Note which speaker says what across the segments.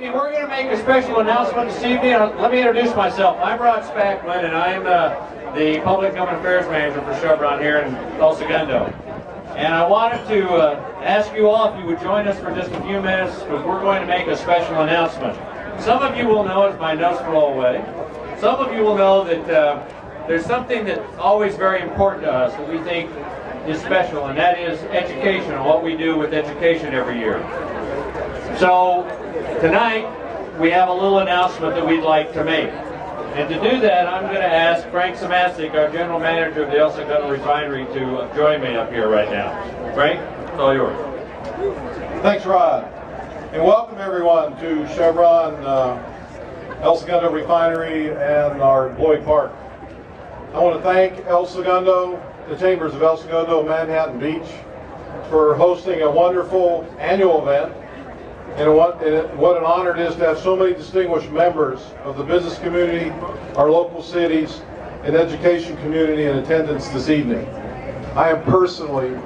Speaker 1: evening. We're going to make a special announcement this evening. Let me introduce myself. I'm Rod Spackman, and I'm the Public Government Affairs Manager for Chevron here in El Segundo. And I wanted to ask you all if you would join us for just a few minutes, because we're going to make a special announcement. Some of you will know as my notes roll away. Some of you will know that there's something that's always very important to us that we think is special, and that is education and what we do with education every year. So tonight we have a little announcement that we'd like to make. And to do that, I'm going to ask Frank Samasik, our General Manager of the El Segundo Refinery, to join me up here right now. Frank, it's all yours.
Speaker 2: Thanks, Rod. And welcome everyone to Chevron El Segundo Refinery and our employee park. I want to thank El Segundo, the Chambers of El Segundo, Manhattan Beach, for hosting a wonderful annual event. And what an honor it is to have so many distinguished members of the business community, our local cities, and education community in attendance this evening. I am personally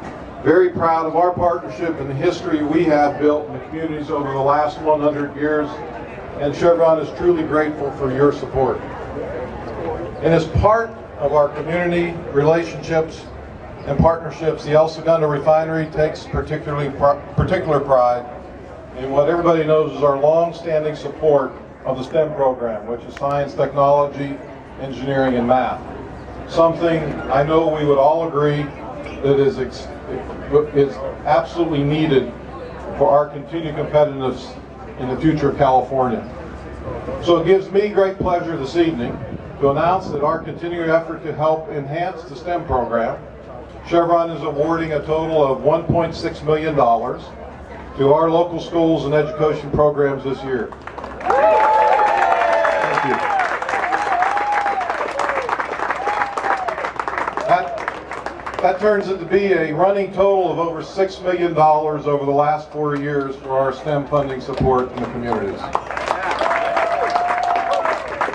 Speaker 2: very proud of our partnership and the history we have built in the communities over the last 100 years, and Chevron is truly grateful for your support. And as part of our community relationships and partnerships, the El Segundo Refinery takes particular pride in what everybody knows is our long-standing support of the STEM program, which is science, technology, engineering, and math. Something I know we would all agree that is absolutely needed for our continued competitiveness in the future of California. So it gives me great pleasure this evening to announce that our continuing effort to help enhance the STEM program, Chevron is awarding a total of $1.6 million to our local schools and education programs this year. Thank you. That turns it to be a running total of over $6 million over the last 4 years for our STEM funding support in the communities.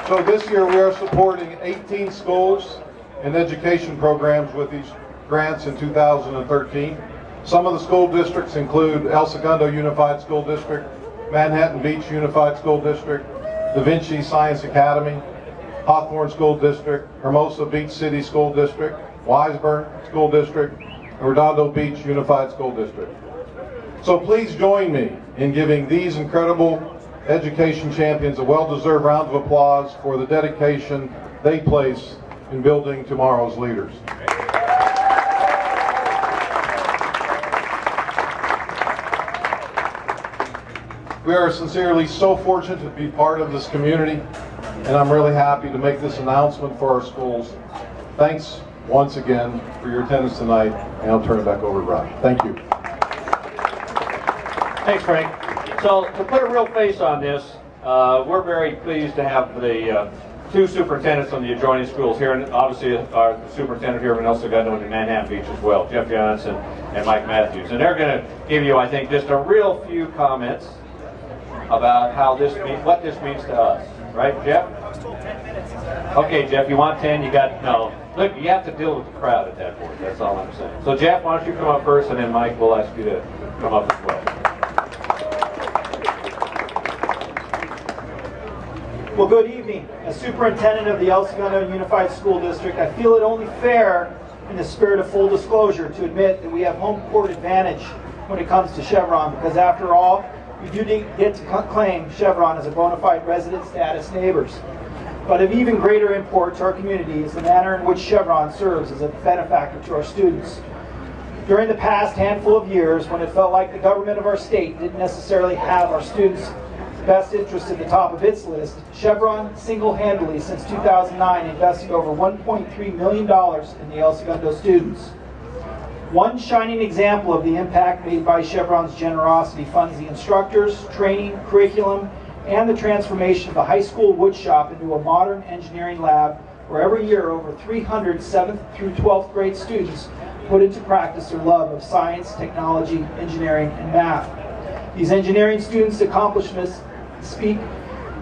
Speaker 2: So this year we are supporting 18 schools and education programs with these grants in 2013. Some of the school districts include El Segundo Unified School District, Manhattan Beach Unified School District, Da Vinci Science Academy, Hawthorne School District, Hermosa Beach City School District, Wiseburn School District, and Redondo Beach Unified School District. So please join me in giving these incredible education champions a well-deserved round of applause for the dedication they place in building tomorrow's leaders. We are sincerely so fortunate to be part of this community, and I'm really happy to make this announcement for our schools. Thanks once again for your attendance tonight, and I'll turn it back over to Rod. Thank you.
Speaker 1: Thanks, Frank. So to put a real face on this, we're very pleased to have the two superintendents on the adjoining schools here, and obviously our superintendent here in El Segundo and in Manhattan Beach as well, Jeff Johnson and Mike Matthews. And they're going to give you, I think, just a real few comments about how what this means to us. Right, Jeff? Okay, Jeff, you want 10? You got, no. Look, you have to deal with the crowd at that point. That's all I'm saying. So Jeff, why don't you come up first, and then Mike, we'll ask you to come up as well.
Speaker 3: Well, good evening. As superintendent of the El Segundo Unified School District, I feel it only fair, in the spirit of full disclosure, to admit that we have home court advantage when it comes to Chevron, because after all, we do get to claim Chevron as a bona fide resident status neighbors. But of even greater import to our community is the manner in which Chevron serves as a benefactor to our students. During the past handful of years, when it felt like the government of our state didn't necessarily have our students' best interest at the top of its list, Chevron single-handedly since 2009 invested over $1.3 million in the El Segundo students. One shining example of the impact made by Chevron's generosity funds the instructors, training, curriculum, and the transformation of the high school wood shop into a modern engineering lab where every year over 300 7th through 12th grade students put into practice their love of science, technology, engineering, and math. These engineering students' accomplishments speak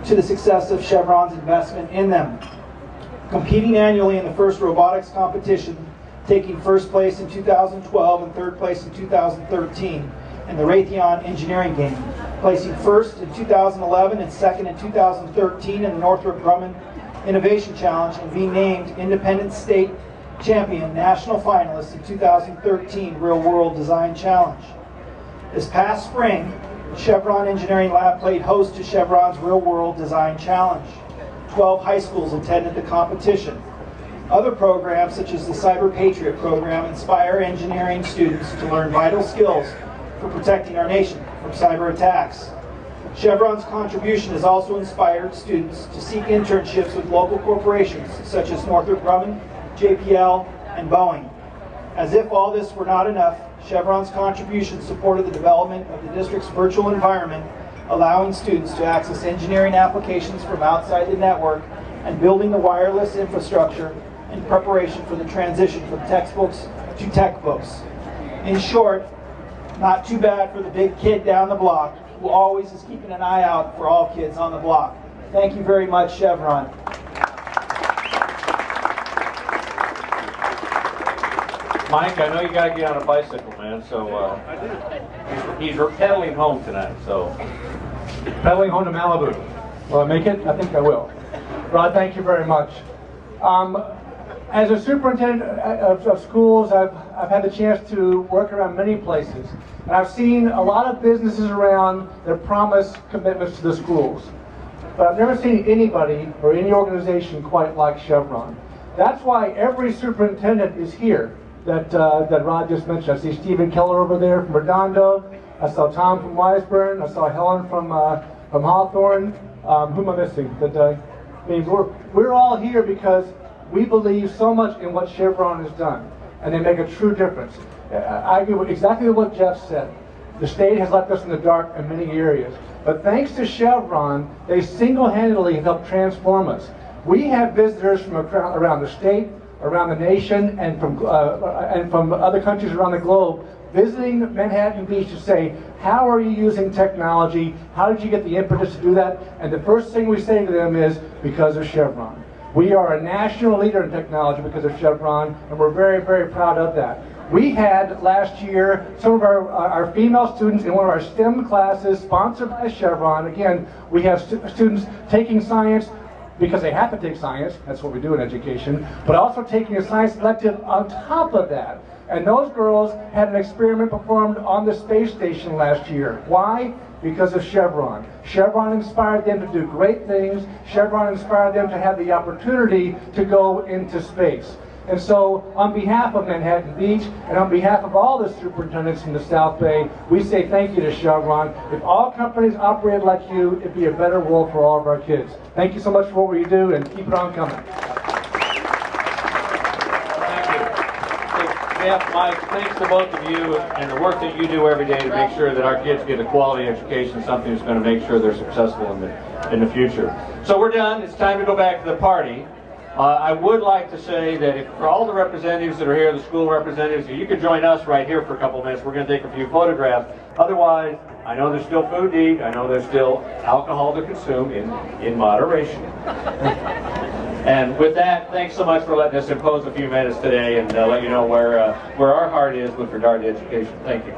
Speaker 3: to the success of Chevron's investment in them. Competing annually in the first robotics competition, taking first place in 2012 and third place in 2013 in the Raytheon engineering game. placing first in 2011 and second in 2013 in the Northrop Grumman Innovation Challenge, and being named Independent State Champion National Finalist in 2013 Real World Design Challenge. This past spring, Chevron Engineering Lab played host to Chevron's Real World Design Challenge. 12 high schools attended the competition. Other programs, such as the Cyber Patriot program, inspire engineering students to learn vital skills for protecting our nation from cyber attacks. Chevron's contribution has also inspired students to seek internships with local corporations such as Northrop Grumman, JPL, and Boeing. As if all this were not enough, Chevron's contribution supported the development of the district's virtual environment, allowing students to access engineering applications from outside the network and building the wireless infrastructure in preparation for the transition from textbooks to tech books. In short, not too bad for the big kid down the block, who always is keeping an eye out for all kids on the block. Thank you very much, Chevron.
Speaker 1: Mike, I know you gotta get on a bicycle, man, so he's pedaling home tonight, so.
Speaker 4: Pedaling home to Malibu. Will I make it? I think I will. Rod, thank you very much. As a superintendent of schools, I've had the chance to work around many places. And I've seen a lot of businesses around that promise commitments to the schools. But I've never seen anybody or any organization quite like Chevron. That's why every superintendent is here that Rod just mentioned. I see Stephen Keller over there from Redondo. I saw Tom from Weisburn. I saw Helen from Hawthorne. Who am I missing? We're all here because we believe so much in what Chevron has done, and they make a true difference. I agree with exactly what Jeff said. The state has left us in the dark in many areas, but thanks to Chevron, they single-handedly have helped transform us. We have visitors from around the state, around the nation, and from other countries around the globe visiting Manhattan Beach to say, how are you using technology? How did you get the impetus to do that? And the first thing we say to them is, because of Chevron. We are a national leader in technology because of Chevron, and we're very, very proud of that. We had last year some of our female students in one of our STEM classes sponsored by Chevron. Again, we have students taking science because they have to take science, that's what we do in education, but also taking a science elective on top of that. And those girls had an experiment performed on the space station last year. Why? Because of Chevron. Chevron inspired them to do great things. Chevron inspired them to have the opportunity to go into space. And so, on behalf of Manhattan Beach, and on behalf of all the superintendents from the South Bay, we say thank you to Chevron. If all companies operated like you, it'd be a better world for all of our kids. Thank you so much for what you do, and keep it on coming.
Speaker 1: Jeff, Mike, thanks to both of you and the work that you do every day to make sure that our kids get a quality education, something that's going to make sure they're successful in the future. So we're done. It's time to go back to the party. I would like to say that for all the representatives that are here, the school representatives, you could join us right here for a couple of minutes. We're going to take a few photographs. Otherwise, I know there's still food to eat. I know there's still alcohol to consume in moderation. And with that, thanks so much for letting us impose a few minutes today and let you know where our heart is with regard to education. Thank you.